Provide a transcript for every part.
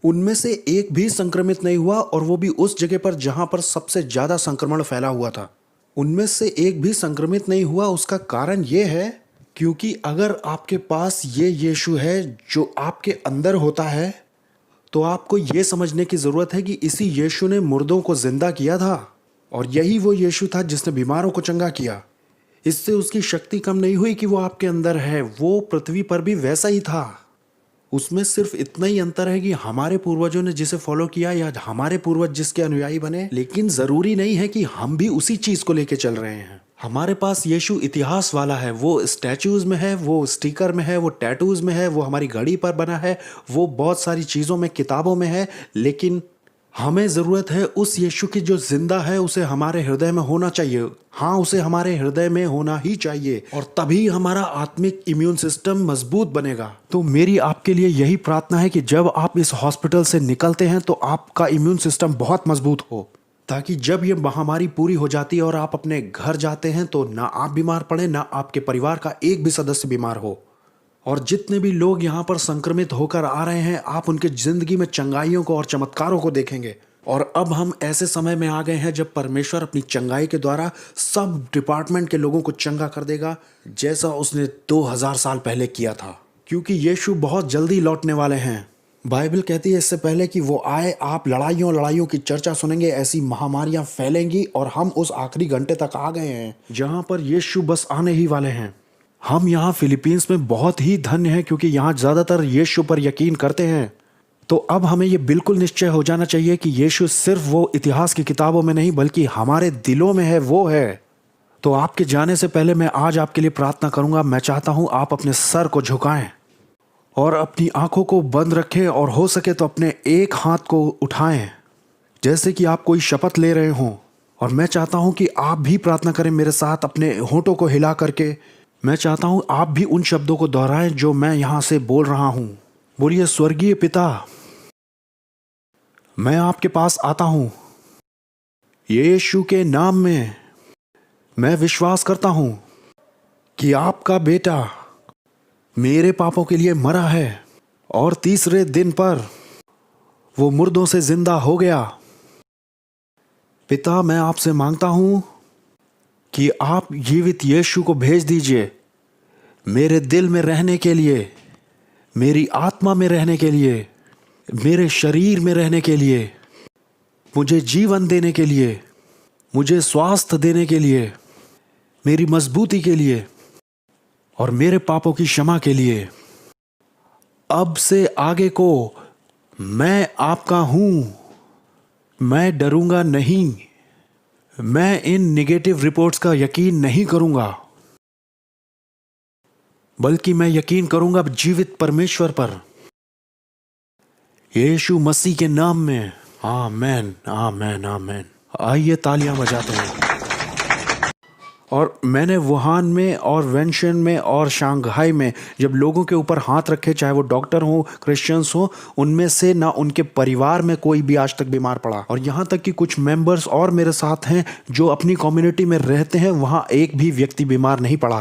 उनमें से एक भी संक्रमित नहीं हुआ, और वो भी उस जगह पर जहां पर सबसे ज्यादा संक्रमण फैला हुआ था। उनमें से एक भी संक्रमित नहीं हुआ। उसका कारण ये है क्योंकि अगर आपके पास ये यीशु है जो आपके अंदर होता है, तो आपको ये समझने की ज़रूरत है कि इसी यीशु ने मुर्दों को जिंदा किया था, और यही वो यीशु था जिसने बीमारों को चंगा किया। इससे उसकी शक्ति कम नहीं हुई कि वो आपके अंदर है, वो पृथ्वी पर भी वैसा ही था। उसमें सिर्फ इतना ही अंतर है कि हमारे पूर्वजों ने जिसे फॉलो किया या हमारे पूर्वज जिसके अनुयायी बने, लेकिन ज़रूरी नहीं है कि हम भी उसी चीज़ को लेके चल रहे हैं। हमारे पास यीशु इतिहास वाला है, वो स्टैचूज़ में है, वो स्टिकर में है, वो टैटूज़ में है, वो हमारी घड़ी पर बना है, वो बहुत सारी चीज़ों में, किताबों में है। लेकिन हमें ज़रूरत है उस यीशु की जो जिंदा है, उसे हमारे हृदय में होना चाहिए। हाँ, उसे हमारे हृदय में होना ही चाहिए, और तभी हमारा आत्मिक इम्यून सिस्टम मजबूत बनेगा। तो मेरी आपके लिए यही प्रार्थना है कि जब आप इस हॉस्पिटल से निकलते हैं तो आपका इम्यून सिस्टम बहुत मजबूत हो, ताकि जब ये महामारी पूरी हो जाती है और आप अपने घर जाते हैं तो ना आप बीमार पड़े, ना आपके परिवार का एक भी सदस्य बीमार हो। और जितने भी लोग यहाँ पर संक्रमित होकर आ रहे हैं, आप उनके जिंदगी में चंगाइयों को और चमत्कारों को देखेंगे। और अब हम ऐसे समय में आ गए हैं जब परमेश्वर अपनी चंगाई के द्वारा सब डिपार्टमेंट के लोगों को चंगा कर देगा, जैसा उसने 2000 साल पहले किया था। क्योंकि यीशु बहुत जल्दी लौटने वाले हैं। बाइबल कहती है इससे पहले कि वो आए, आप लड़ाइयों की चर्चा सुनेंगे, ऐसी महामारियां फैलेंगी, और हम उस आखिरी घंटे तक आ गए हैं जहां पर यीशु बस आने ही वाले हैं। हम यहाँ फिलीपींस में बहुत ही धन्य हैं क्योंकि यहाँ ज़्यादातर यीशु पर यकीन करते हैं। तो अब हमें ये बिल्कुल निश्चय हो जाना चाहिए कि यीशु सिर्फ वो इतिहास की किताबों में नहीं बल्कि हमारे दिलों में है, वो है। तो आपके जाने से पहले मैं आज आपके लिए प्रार्थना करूंगा। मैं चाहता हूं आप अपने सर को झुकाएं और अपनी आंखों को बंद रखें, और हो सके तो अपने एक हाथ को उठाएं जैसे कि आप कोई शपथ ले रहे हों। और मैं चाहता हूं कि आप भी प्रार्थना करें मेरे साथ अपने होठों को हिला करके। मैं चाहता हूं आप भी उन शब्दों को दोहराएं जो मैं यहां से बोल रहा हूं। बोलिए, स्वर्गीय पिता, मैं आपके पास आता हूं। यीशु के नाम में मैं विश्वास करता हूं कि आपका बेटा मेरे पापों के लिए मरा है, और तीसरे दिन पर वो मुर्दों से जिंदा हो गया। पिता, मैं आपसे मांगता हूं कि आप जीवित यीशु को भेज दीजिए मेरे दिल में रहने के लिए, मेरी आत्मा में रहने के लिए, मेरे शरीर में रहने के लिए, मुझे जीवन देने के लिए, मुझे स्वास्थ्य देने के लिए, मेरी मजबूती के लिए, और मेरे पापों की क्षमा के लिए। अब से आगे को मैं आपका हूं। मैं डरूंगा नहीं। मैं इन नेगेटिव रिपोर्ट्स का यकीन नहीं करूंगा, बल्कि मैं यकीन करूंगा जीवित परमेश्वर पर, यीशु मसीह के नाम में। आमेन, आमेन, आमेन। आइए तालियां बजाते हैं। और मैंने वुहान में और वेंशन में और शंघाई में जब लोगों के ऊपर हाथ रखे, चाहे वो डॉक्टर हो, क्रिश्चियंस हो, उनमें से ना उनके परिवार में कोई भी आज तक बीमार पड़ा। और यहाँ तक कि कुछ मेंबर्स और मेरे साथ हैं जो अपनी कम्युनिटी में रहते हैं, वहाँ एक भी व्यक्ति बीमार नहीं पड़ा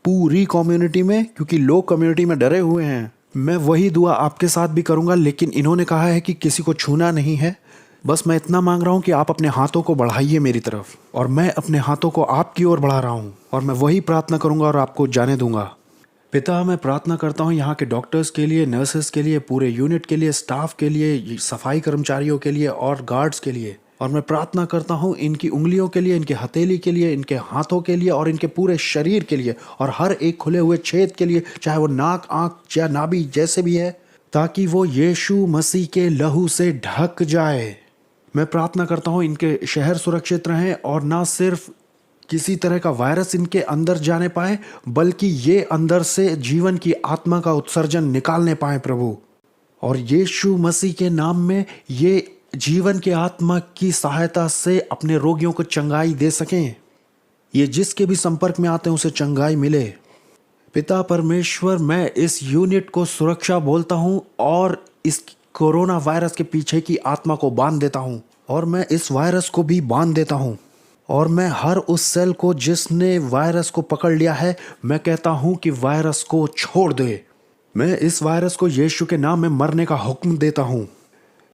पूरी कम्युनिटी में, क्योंकि लोग कम्युनिटी में डरे हुए हैं। मैं वही दुआ आपके साथ भी करूँगा, लेकिन इन्होंने कहा है कि किसी को छूना नहीं है। बस मैं इतना मांग रहा हूँ कि आप अपने हाथों को बढ़ाइए मेरी तरफ, और मैं अपने हाथों को आपकी ओर बढ़ा रहा हूँ, और मैं वही प्रार्थना करूँगा और आपको जाने दूंगा। पिता, मैं प्रार्थना करता हूँ यहाँ के डॉक्टर्स के लिए, नर्सेस के लिए, पूरे यूनिट के लिए, स्टाफ के लिए, सफाई कर्मचारियों के लिए और गार्ड्स के लिए। और मैं प्रार्थना करता हूँ इनकी उंगलियों के लिए, इनके हथेली के लिए, इनके हाथों के लिए, और इनके पूरे शरीर के लिए, और हर एक खुले हुए छेद के लिए, चाहे वो नाक, आँख या नाभि जैसे भी है, ताकि वो यीशु मसीह के लहू से ढक जाए। मैं प्रार्थना करता हूँ इनके शहर सुरक्षित रहें, और ना सिर्फ किसी तरह का वायरस इनके अंदर जाने पाए, बल्कि ये अंदर से जीवन की आत्मा का उत्सर्जन निकालने पाए प्रभु। और यीशु मसीह के नाम में ये जीवन के आत्मा की सहायता से अपने रोगियों को चंगाई दे सकें। ये जिसके भी संपर्क में आते हैं उसे चंगाई मिले। पिता परमेश्वर, मैं इस यूनिट को सुरक्षा बोलता हूँ, और इस कोरोना वायरस के पीछे की आत्मा को बांध देता हूँ, और मैं इस वायरस को भी बांध देता हूँ। और मैं हर उस सेल को जिसने वायरस को पकड़ लिया है, मैं कहता हूँ कि वायरस को छोड़ दे। मैं इस वायरस को यीशु के नाम में मरने का हुक्म देता हूँ।